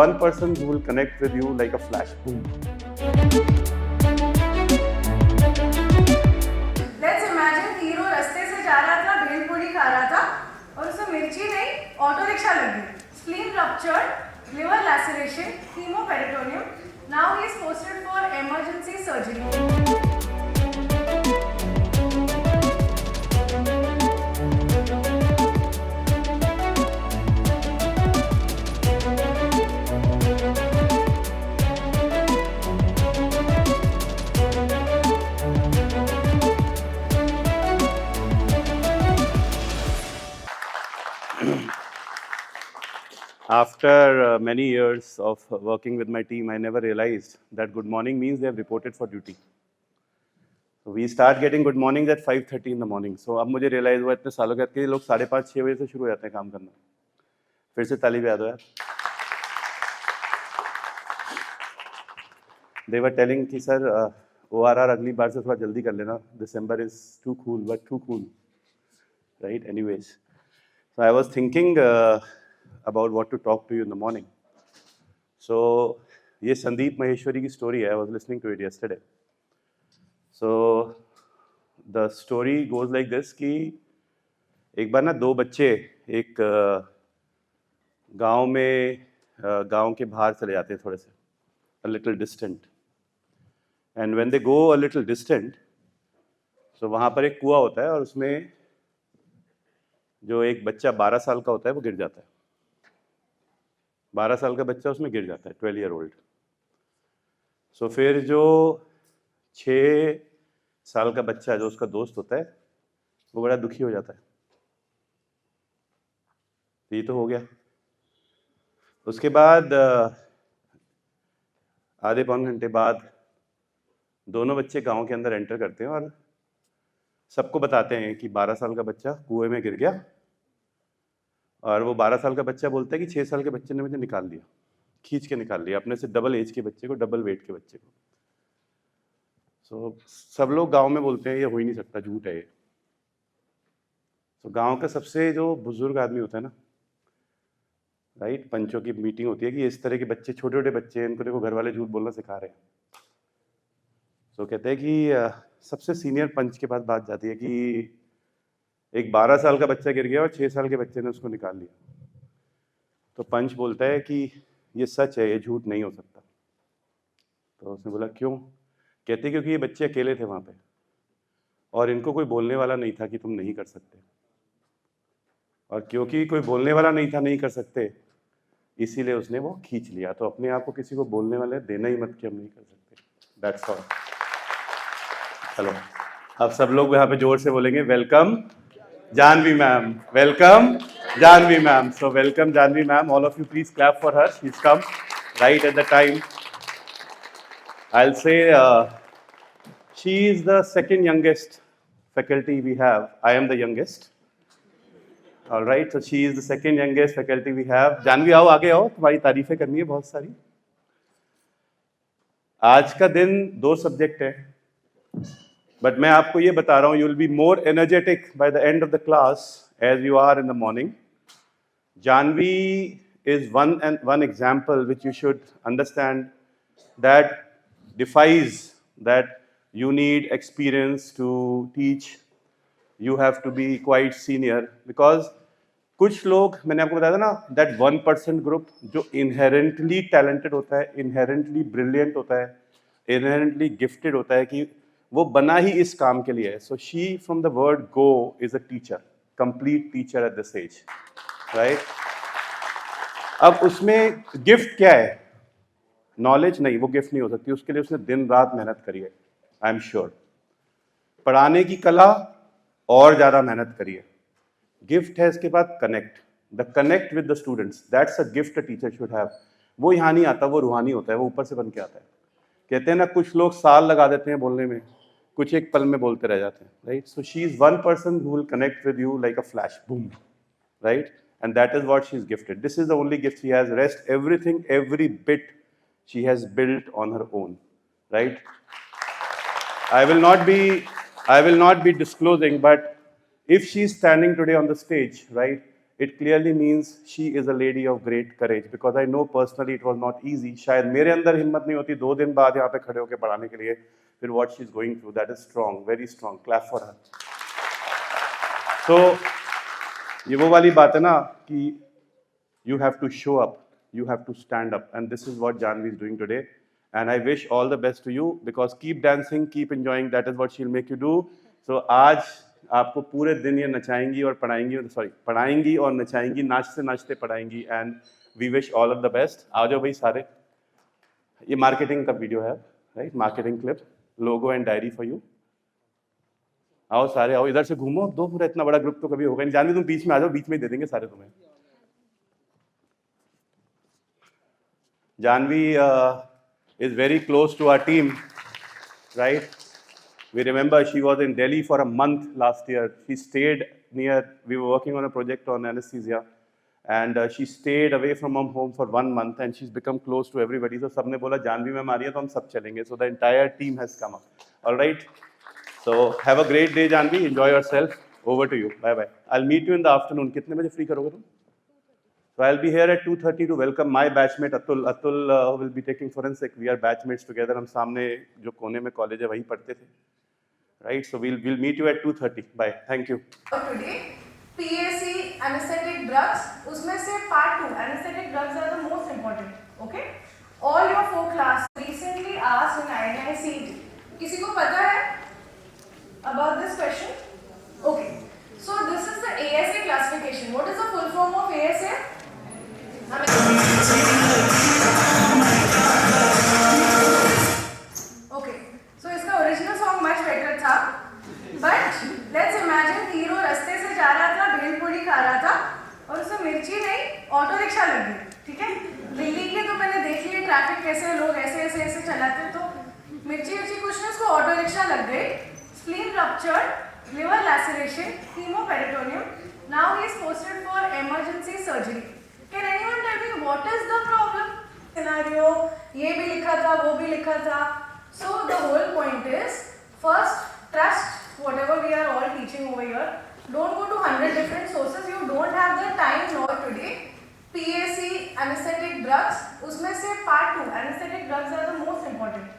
one person who will connect with you like a flash. Boom. Let's imagine hero रास्ते से जा रहा था, भेलपूरी खा रहा था और उसे मिर्ची नहीं ऑटो रिक्शा लग गई. Spleen ruptured, liver laceration, hemoperitoneum. Now he is posted for emergency surgery. After many years of working with my team, I never realized that good morning means they have reported for duty. So we start getting good mornings at 5:30 in the morning. So अब मुझे realize हुआ इतने सालों के बाद कि लोग 5:30-6 बजे से शुरू हो जाते हैं काम करना. फिर से ताली बजा दो यार. They were telling कि सर ORR अगली बार से थोड़ा जल्दी कर लेना. December is too cool, but too cool, right? Anyways, so I was thinking about what to talk to you in the morning. So ये संदीप महेश्वरी की story है. I was listening to it yesterday. So the story goes like this कि एक बार ना दो बच्चे एक गांव के बाहर चले जाते हैं थोड़े से, a little distant. And when they go a little distant, so वहाँ पर एक कुआं होता है और उसमें जो एक बच्चा 12 साल का होता है वो गिर जाता है. 12 साल का बच्चा उसमें गिर जाता है, 12-year-old. सो फिर जो 6 साल का बच्चा जो उसका दोस्त होता है वो बड़ा दुखी हो जाता है. ये तो हो गया. उसके बाद आधे पौन घंटे बाद दोनों बच्चे गांव के अंदर एंटर करते हैं और सबको बताते हैं कि 12 साल का बच्चा कुएं में गिर गया. और वो 12 साल का बच्चा बोलता है कि 6 साल के बच्चे ने मुझे निकाल लिया, खींच के निकाल लिया, अपने से डबल एज के बच्चे को, डबल वेट के बच्चे को. सो सब लोग गांव में बोलते हैं ये हो ही नहीं सकता, झूठ है ये. तो गांव का सबसे जो बुजुर्ग आदमी होता है ना, राइट, पंचों की मीटिंग होती है कि इस तरह के बच्चे, छोटे छोटे बच्चे हैं, इनको देखो घर वाले झूठ बोलना सिखा रहे हैं. तो कहते हैं कि सबसे सीनियर पंच के पास बात जाती है कि एक 12 साल का बच्चा गिर गया और 6 साल के बच्चे ने उसको निकाल लिया. तो पंच बोलता है कि ये सच है, ये झूठ नहीं हो सकता. तो उसने बोला क्यों? कहते क्योंकि ये बच्चे अकेले थे वहाँ पे और इनको कोई बोलने वाला नहीं था कि तुम नहीं कर सकते. और क्योंकि कोई बोलने वाला नहीं था, नहीं कर सकते, इसीलिए उसने वो खींच लिया. तो अपने आप को किसी को बोलने वाले देना ही मत कि हम नहीं कर सकते. That's all. चलो अब सब लोग यहाँ पे जोर से बोलेंगे welcome Janvi ma'am. Welcome Janvi ma'am. So welcome Janvi ma'am. All of you please clap for her. She's come right at the time. I'll say she is the second youngest faculty we have. I am the youngest. All right. So she is the second youngest faculty we have. Janvi आओ, आगे आओ, तुम्हारी तारीफें करनी है बहुत सारी. आज का दिन 2 सब्जेक्ट है, बट मैं आपको ये बता रहा हूँ, you will be more energetic by the end of the class as you are in the morning. Janvi is one example which you should understand that defies that you need experience to teach. You have to be quite senior because कुछ लोग, मैंने आपको बताया था ना, that 1% group जो inherently talented होता है, inherently brilliant होता है, inherently gifted होता है, कि वो बना ही इस काम के लिए है. So she from the word go is a teacher, complete teacher at this age, right? अब उसमें गिफ्ट क्या है? नॉलेज नहीं, वो गिफ्ट नहीं हो सकती. उसके लिए उसने दिन रात मेहनत करी है, आई एम श्योर. पढ़ाने की कला और ज्यादा मेहनत करी है. गिफ्ट है इसके बाद connect, the connect with the students. That's a gift a teacher should have. वो यहाँ नहीं आता, वो रूहानी होता है, वो ऊपर से बन के आता है. कहते हैं ना, कुछ लोग साल लगा देते हैं बोलने में, कुछ एक पल में बोलते रह जाते हैं, right? So she is one person who will connect with you like a flash, boom, right? And that is what she is gifted. This is the only gift she has. Rest, everything, every bit she has built on her own, right? I will not be disclosing, but if she is standing today on the stage, right, it clearly means she is a lady of great courage, because I know personally it was not easy. शायद मेरे अंदर हिम्मत नहीं होती 2 दिन बाद यहाँ पे खड़े होकर पढ़ाने के लिए, फिर what she is going through, that is strong, very strong, clap for her. So ये वो वाली बात है ना कि you have to show up, you have to stand up, and this is what Janvi is doing today. And I wish all the best to you, because keep dancing, keep enjoying, that is what she'll make you do. So आज आपको पूरे दिन ये नचाएंगी और पढ़ाएंगी, पढ़ाएंगी और नचाएंगी, नाचते नाचते पढ़ाएंगी, and we wish all of the best. आ जाओ भाई सारे, ये मार्केटिंग का वीडियो है, right, marketing clip, logo and diary for you. आओ सारे, आओ इधर से घूमो, दो पूरा इतना बड़ा ग्रुप तो कभी होगा नहीं. जानवी तुम बीच में आ जाओ, बीच में ही दे देंगे सारे तुम्हें. Janvi is very close to our team, right? We remember she was in Delhi for a month last year. She stayed near, we were working on a project on anesthesia, and she stayed away from home for 1 month, and she's become close to everybody. So सबने बोला Janvi ma'am आ रही है तो हम सब चलेंगे. So the entire team has come up. All right. So have a great day, Janvi. Enjoy yourself. Over to you. Bye bye. I'll meet you in the afternoon. कितने बजे free करोगे तुम? So I'll be here at 2:30 to welcome my batchmate Atul. Atul will be taking forensic. We are batchmates together. हम सामने जो कोने में college है वहीं पढ़ते थे. Right? So we'll meet you at 2:30. Bye. Thank you. Today, PAC anesthetic drugs. उसमें से part 2 anesthetic drugs are the most important. Okay? All your 4 class recently asked in INI-CET. किसी को पता है about this question? Okay. So this is the ASA classification. What is the full form of ASA? Okay, so इसका original song much better था, but let's imagine hero रास्ते से जा रहा था, भेलपूरी खा रहा था और उसे मिर्ची नहीं ऑटो रिक्शा लग गई. ठीक है, दिल्ली के तो मैंने देख लिया ट्रैफिक कैसे लोग ऐसे ऐसे ऐसे चलाते, तो मिर्ची कुछ नहीं, उसको ऑटो रिक्शा लग गई. Spleen ruptured, liver laceration, hemoperitoneum. Now he is posted for emergency surgery. Can anyone tell me what is the problem? Scenario, ये भी लिखा था, वो भी लिखा था. So the whole point is, first trust whatever we are all teaching over here. Don't go to 100 different sources. You don't have the time nor today. PAC anesthetic drugs, उसमें से part 2 anesthetic drugs are the most important.